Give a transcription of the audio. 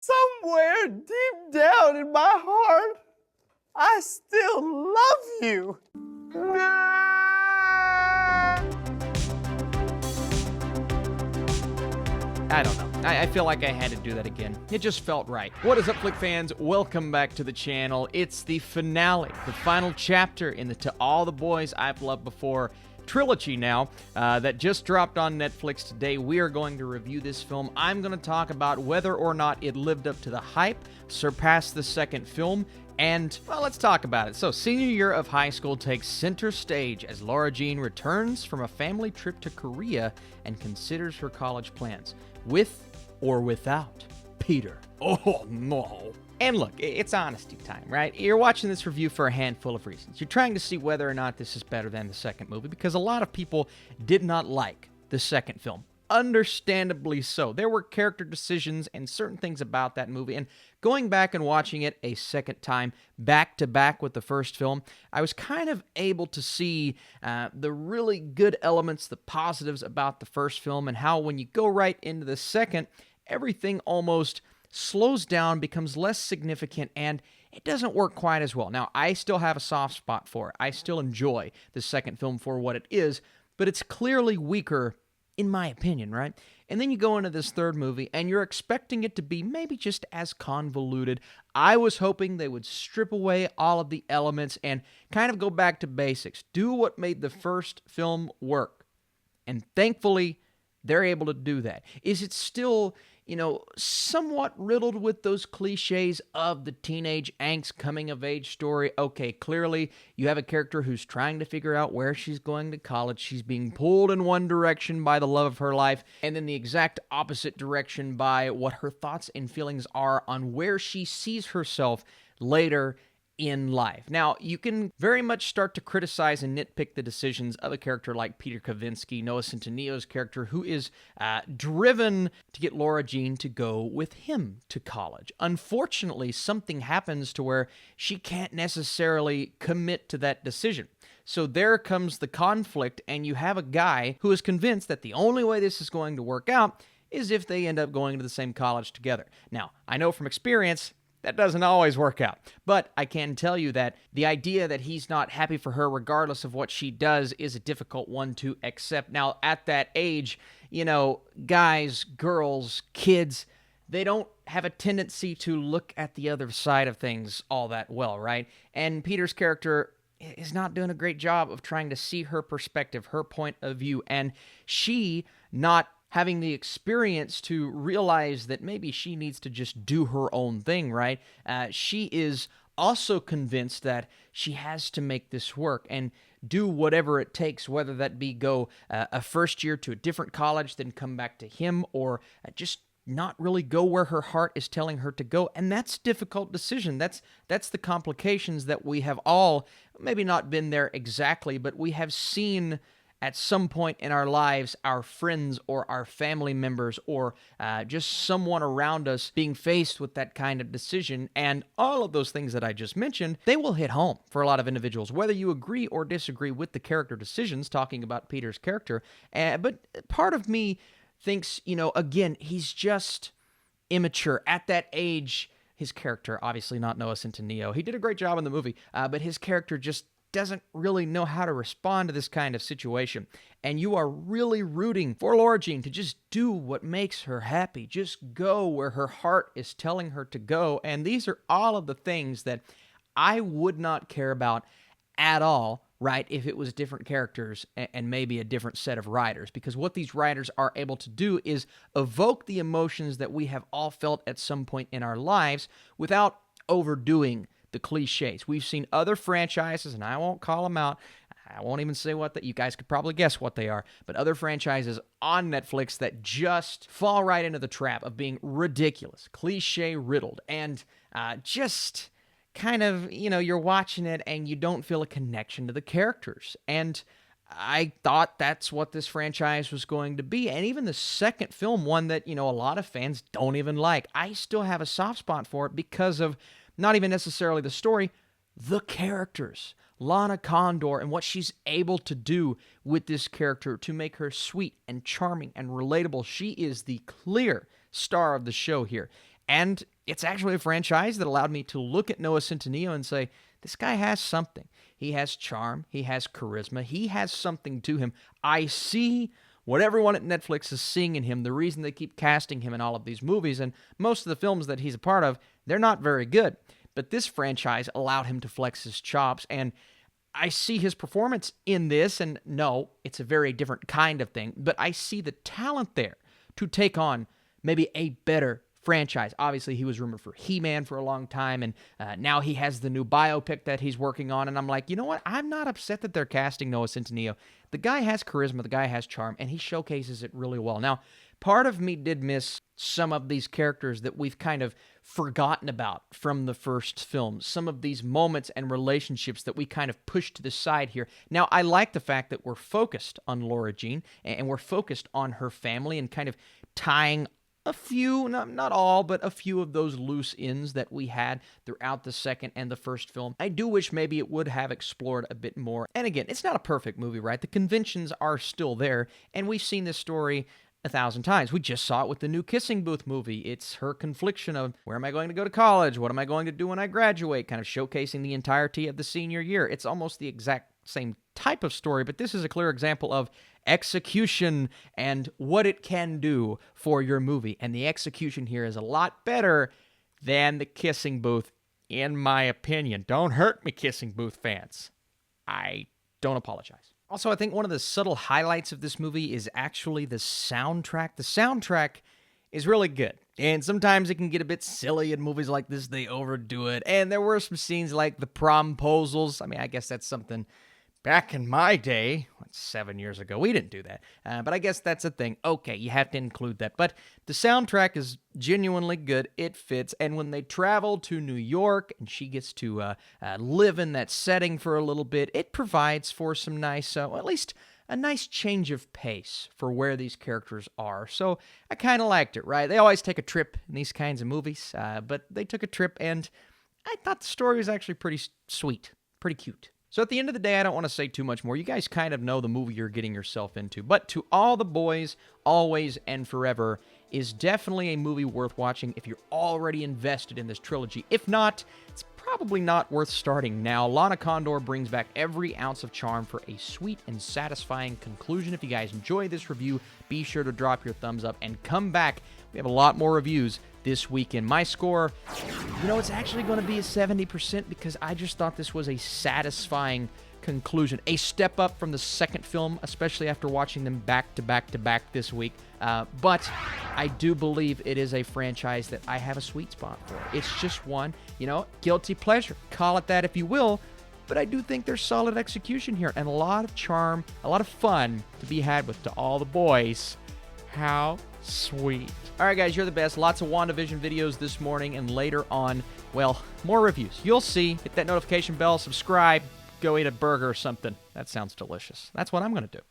Somewhere deep down in my heart, I still love you. I don't know. I feel like I had to do that again. It just felt right. What is up, Flick fans? Welcome back to the channel. It's the finale, the final chapter in the To All the Boys I've Loved Before trilogy now that just dropped on Netflix today. We are going to review this film. I'm going to talk about whether or not it lived up to the hype, surpassed the second film, and, well, let's talk about it. So, senior year of high school takes center stage as Lara Jean returns from a family trip to Korea and considers her college plans, with or without Peter. Oh, no. And look, it's honesty time, right? You're watching this review for a handful of reasons. You're trying to see whether or not this is better than the second movie, because a lot of people did not like the second film. Understandably so. There were character decisions and certain things about that movie, and going back and watching it a second time, back to back with the first film, I was kind of able to see the really good elements, the positives about the first film, and how when you go right into the second, everything almost slows down, becomes less significant, and it doesn't work quite as well. Now, I still have a soft spot for it. I still enjoy the second film for what it is, but it's clearly weaker, in my opinion, right? And then you go into this third movie, and you're expecting it to be maybe just as convoluted. I was hoping they would strip away all of the elements and kind of go back to basics. Do what made the first film work. And thankfully, they're able to do that. Is it still, somewhat riddled with those cliches of the teenage angst coming-of-age story? Okay, clearly, you have a character who's trying to figure out where she's going to college. She's being pulled in one direction by the love of her life, and then the exact opposite direction by what her thoughts and feelings are on where she sees herself later in life. Now, you can very much start to criticize and nitpick the decisions of a character like Peter Kavinsky, Noah Centineo's character, who is driven to get Lara Jean to go with him to college. Unfortunately, something happens to where she can't necessarily commit to that decision. So there comes the conflict, and you have a guy who is convinced that the only way this is going to work out is if they end up going to the same college together. Now, I know from experience, that doesn't always work out. But I can tell you that the idea that he's not happy for her regardless of what she does is a difficult one to accept. Now, at that age, guys, girls, kids, they don't have a tendency to look at the other side of things all that well, right? And Peter's character is not doing a great job of trying to see her perspective, her point of view, and she not having the experience to realize that maybe she needs to just do her own thing, right? She is also convinced that she has to make this work and do whatever it takes, whether that be go a first year to a different college, then come back to him, or just not really go where her heart is telling her to go. And that's a difficult decision. That's the complications that we have all, maybe not been there exactly, but we have seen at some point in our lives, our friends or our family members or just someone around us being faced with that kind of decision. And all of those things that I just mentioned, they will hit home for a lot of individuals, whether you agree or disagree with the character decisions, talking about Peter's character. But part of me thinks, again, he's just immature. At that age, his character, obviously not Noah Centineo, he did a great job in the movie, but his character just doesn't really know how to respond to this kind of situation. And you are really rooting for Lara Jean to just do what makes her happy. Just go where her heart is telling her to go. And these are all of the things that I would not care about at all, right, if it was different characters and maybe a different set of writers. Because what these writers are able to do is evoke the emotions that we have all felt at some point in our lives without overdoing the cliches. We've seen other franchises, and I won't call them out. I won't even say what you guys could probably guess what they are, but other franchises on Netflix that just fall right into the trap of being ridiculous, cliche riddled, and just kind of, you're watching it and you don't feel a connection to the characters. And I thought that's what this franchise was going to be. And even the second film, one that, a lot of fans don't even like, I still have a soft spot for it because of not even necessarily the story, the characters. Lana Condor and what she's able to do with this character to make her sweet and charming and relatable. She is the clear star of the show here. And it's actually a franchise that allowed me to look at Noah Centineo and say, this guy has something. He has charm. He has charisma. He has something to him. I see what everyone at Netflix is seeing in him, the reason they keep casting him in all of these movies, and most of the films that he's a part of, they're not very good. But this franchise allowed him to flex his chops, and I see his performance in this, and no, it's a very different kind of thing, but I see the talent there to take on maybe a better franchise. Obviously, he was rumored for He-Man for a long time, and now he has the new biopic that he's working on, and I'm like, you know what? I'm not upset that they're casting Noah Centineo. The guy has charisma, the guy has charm, and he showcases it really well. Now, part of me did miss some of these characters that we've kind of forgotten about from the first film. Some of these moments and relationships that we kind of pushed to the side here. Now, I like the fact that we're focused on Lara Jean, and we're focused on her family and kind of tying a few, not all, but a few of those loose ends that we had throughout the second and the first film. I do wish maybe it would have explored a bit more. And again, it's not a perfect movie, right? The conventions are still there, and we've seen this story 1,000 times. We just saw it with the new Kissing Booth movie. It's her confliction of, where am I going to go to college? What am I going to do when I graduate? Kind of showcasing the entirety of the senior year. It's almost the exact same type of story, but this is a clear example of execution and what it can do for your movie. And the execution here is a lot better than the Kissing Booth, in my opinion. Don't hurt me, Kissing Booth fans. I don't apologize. Also, I think one of the subtle highlights of this movie is actually the soundtrack. The soundtrack is really good. And sometimes it can get a bit silly in movies like this. They overdo it. And there were some scenes like the promposals. I mean, I guess that's something back in my day, 7 years ago, we didn't do that. But I guess that's a thing. Okay, you have to include that. But the soundtrack is genuinely good. It fits. And when they travel to New York and she gets to live in that setting for a little bit, it provides for some nice, at least a nice change of pace for where these characters are. So I kind of liked it, right? They always take a trip in these kinds of movies, but they took a trip, and I thought the story was actually pretty sweet, pretty cute. So at the end of the day, I don't want to say too much more. You guys kind of know the movie you're getting yourself into. But To All the Boys, Always and Forever is definitely a movie worth watching if you're already invested in this trilogy. If not, it's probably not worth starting now. Lana Condor brings back every ounce of charm for a sweet and satisfying conclusion. If you guys enjoy this review, be sure to drop your thumbs up and come back. We have a lot more reviews this weekend. My score, it's actually going to be a 70% because I just thought this was a satisfying conclusion. A step up from the second film, especially after watching them back to back to back this week. But I do believe it is a franchise that I have a sweet spot for. It's just one, guilty pleasure. Call it that if you will. But I do think there's solid execution here and a lot of charm, a lot of fun to be had with To All the Boys. How sweet. All right, guys, you're the best. Lots of WandaVision videos this morning and later on, more reviews. You'll see. Hit that notification bell, subscribe, go eat a burger or something. That sounds delicious. That's what I'm going to do.